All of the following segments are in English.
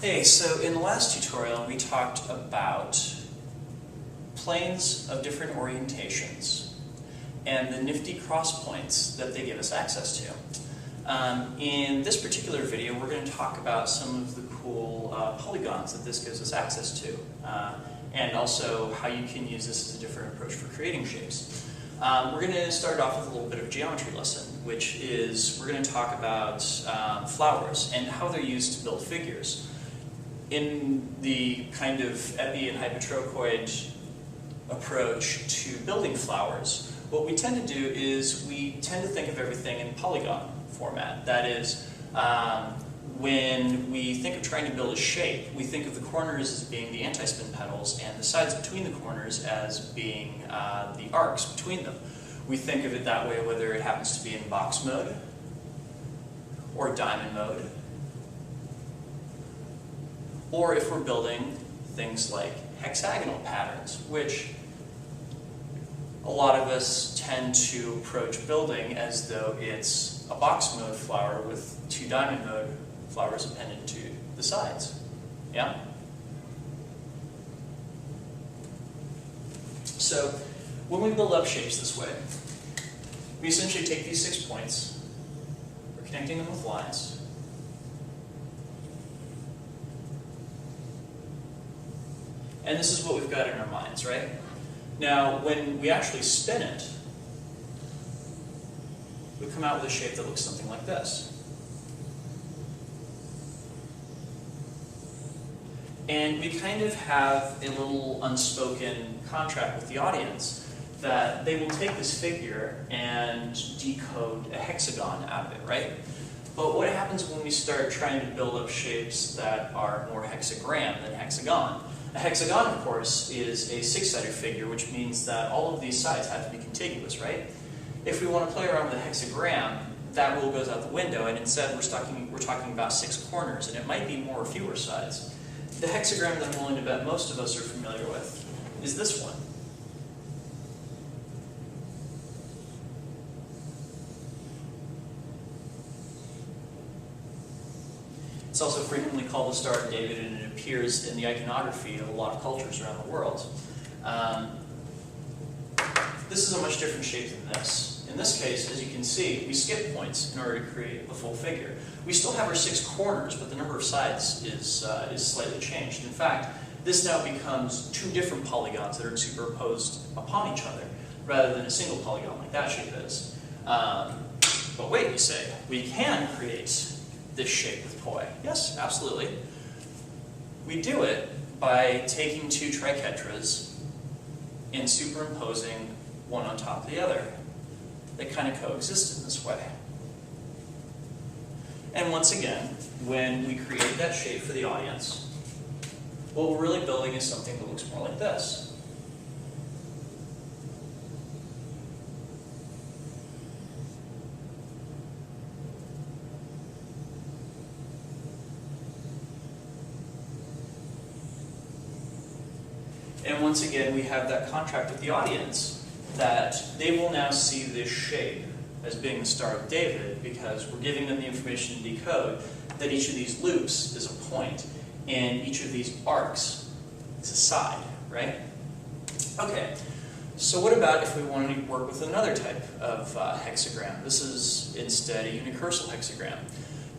Hey, so in the last tutorial we talked about planes of different orientations and the nifty cross points that they give us access to. In this particular video we're going to talk about some of the cool polygons that this gives us access to, and also how you can use this as a different approach for creating shapes. We're going to start off with a little bit of a geometry lesson, which is we're going to talk about flowers and how they're used to build figures. In the kind of epi and hypertrochoid approach to building flowers, what we tend to do is we tend to think of everything in polygon format. That is, when we think of trying to build a shape, we think of the corners as being the anti-spin petals and the sides between the corners as being the arcs between them. We think of it that way whether it happens to be in box mode or diamond mode, or if we're building things like hexagonal patterns, which a lot of us tend to approach building as though it's a box mode flower with two diamond mode flowers appended to the sides. Yeah? So when we build up shapes this way, we essentially take these 6 points, we're connecting them with lines, and this is what we've got in our minds, right? Now, when we actually spin it, we come out with a shape that looks something like this. And we kind of have a little unspoken contract with the audience that they will take this figure and decode a hexagon out of it, right? But what happens when we start trying to build up shapes that are more hexagram than hexagon? A hexagon, of course, is a six-sided figure, which means that all of these sides have to be contiguous, right? If we want to play around with a hexagram, that rule goes out the window, and instead we're talking about 6 corners, and it might be more or fewer sides. The hexagram that I'm willing to bet most of us are familiar with is this one. It's also frequently called the Star of David, and it appears in the iconography of a lot of cultures around the world. This is a much different shape than this. In this case, as you can see, we skip points in order to create the full figure. We still have our 6 corners, but the number of sides is slightly changed. In fact, this now becomes 2 different polygons that are superimposed upon each other, rather than a single polygon like that shape is. But wait, you say, we can create this shape with poi. Yes, absolutely. We do it by taking 2 triquetras and superimposing one on top of the other. They kind of coexist in this way. And once again, when we create that shape for the audience, what we're really building is something that looks more like this. And once again, we have that contract with the audience that they will now see this shape as being the Star of David because we're giving them the information to decode that each of these loops is a point and each of these arcs is a side, right? Okay, so what about if we wanted to work with another type of hexagram? This is instead a unicursal hexagram.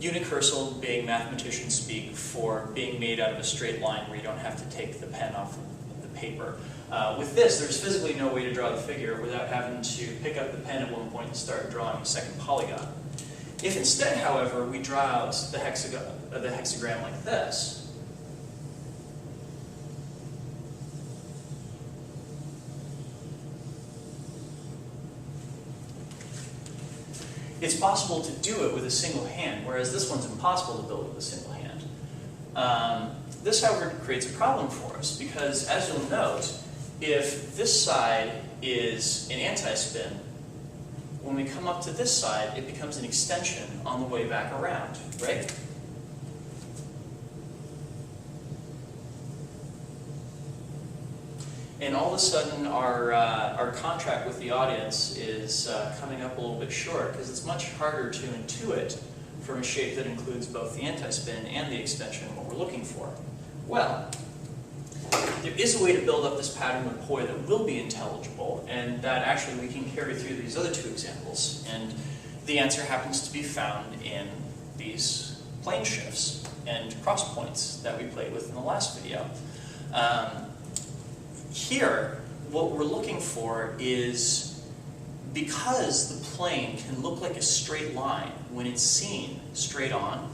Unicursal being mathematician speak for being made out of a straight line where you don't have to take the pen off paper. With this, there's physically no way to draw the figure without having to pick up the pen at one point and start drawing a second polygon. If instead, however, we draw out the hexagram like this, it's possible to do it with a single hand, whereas this one's impossible to build with a single hand. This, however, creates a problem for us because, as you'll note, if this side is an anti-spin, when we come up to this side, it becomes an extension on the way back around, right? And all of a sudden, our contract with the audience is coming up a little bit short because it's much harder to intuit from a shape that includes both the anti-spin and the extension what we're looking for? Well, there is a way to build up this pattern with poi that will be intelligible, and that actually we can carry through these other two examples. And the answer happens to be found in these plane shifts and cross points that we played with in the last video. Here, what we're looking for is, because the plane can look like a straight line when it's seen straight on,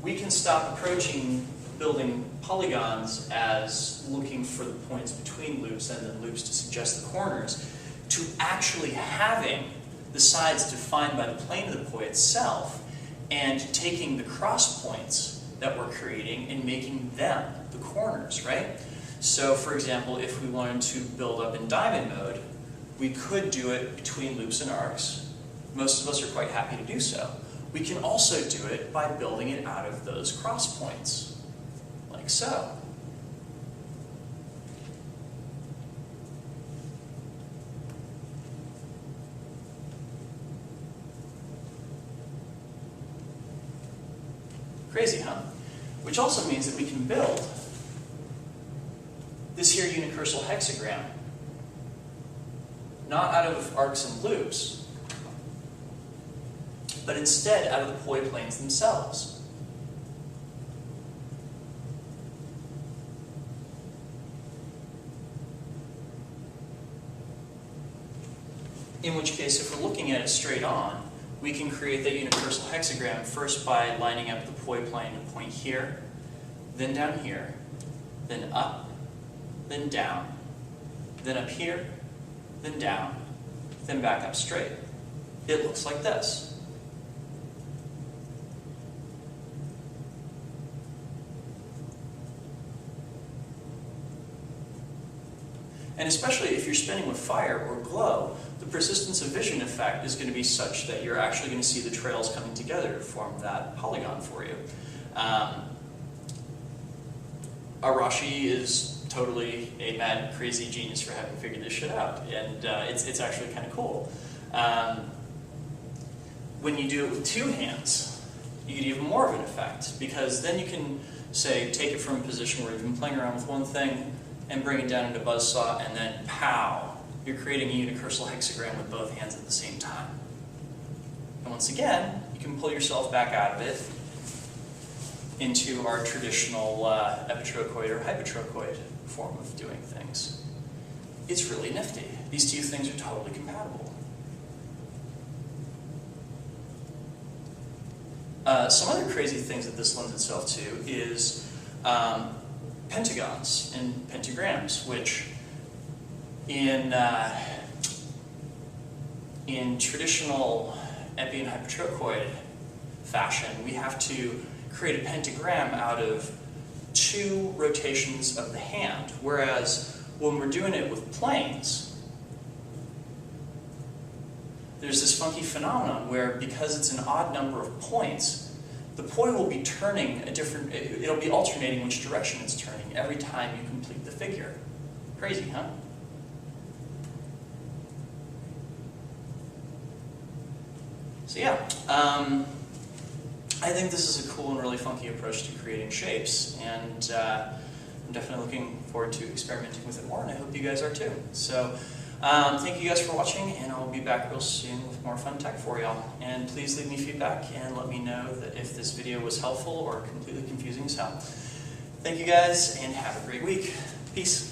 we can stop approaching building polygons as looking for the points between loops and then loops to suggest the corners, to actually having the sides defined by the plane of the poi itself and taking the cross points that we're creating and making them the corners, right? So for example, if we wanted to build up in diamond mode, we could do it between loops and arcs. Most of us are quite happy to do so. We can also do it by building it out of those cross points, like so. Crazy, huh? Which also means that we can build this here unicursal hexagram, not out of arcs and loops, but instead out of the poi planes themselves. In which case, if we're looking at it straight on, we can create that unicursal hexagram first by lining up the poi plane to point here, then down here, then up, then down, then up here, then down, then back up straight. It looks like this. And especially if you're spinning with fire or glow, the persistence of vision effect is going to be such that you're actually going to see the trails coming together to form that polygon for you. Arashi is totally a mad, crazy genius for having figured this shit out, and it's actually kind of cool. When you do it with two hands, you get even more of an effect, because then you can, say, take it from a position where you've been playing around with one thing and bring it down into buzzsaw, and then pow! You're creating a unicursal hexagram with both hands at the same time. And once again, you can pull yourself back out of it into our traditional epitrochoid or hypotrochoid form of doing things. It's really nifty. These two things are totally compatible. Some other crazy things that this lends itself to is pentagons and pentagrams, which in traditional epi and hypotrochoid fashion, we have to create a pentagram out of two rotations of the hand, whereas when we're doing it with planes, there's this funky phenomenon where, because it's an odd number of points, the poi will be turning a different, it'll be alternating which direction it's turning every time you complete the figure. Crazy, huh? So yeah, I think this is a cool and really funky approach to creating shapes, and I'm definitely looking forward to experimenting with it more, and I hope you guys are too. So thank you guys for watching, and I'll be back real soon with more fun tech for y'all. And please leave me feedback and let me know that if this video was helpful or completely confusing as hell. Thank you guys, and have a great week. Peace.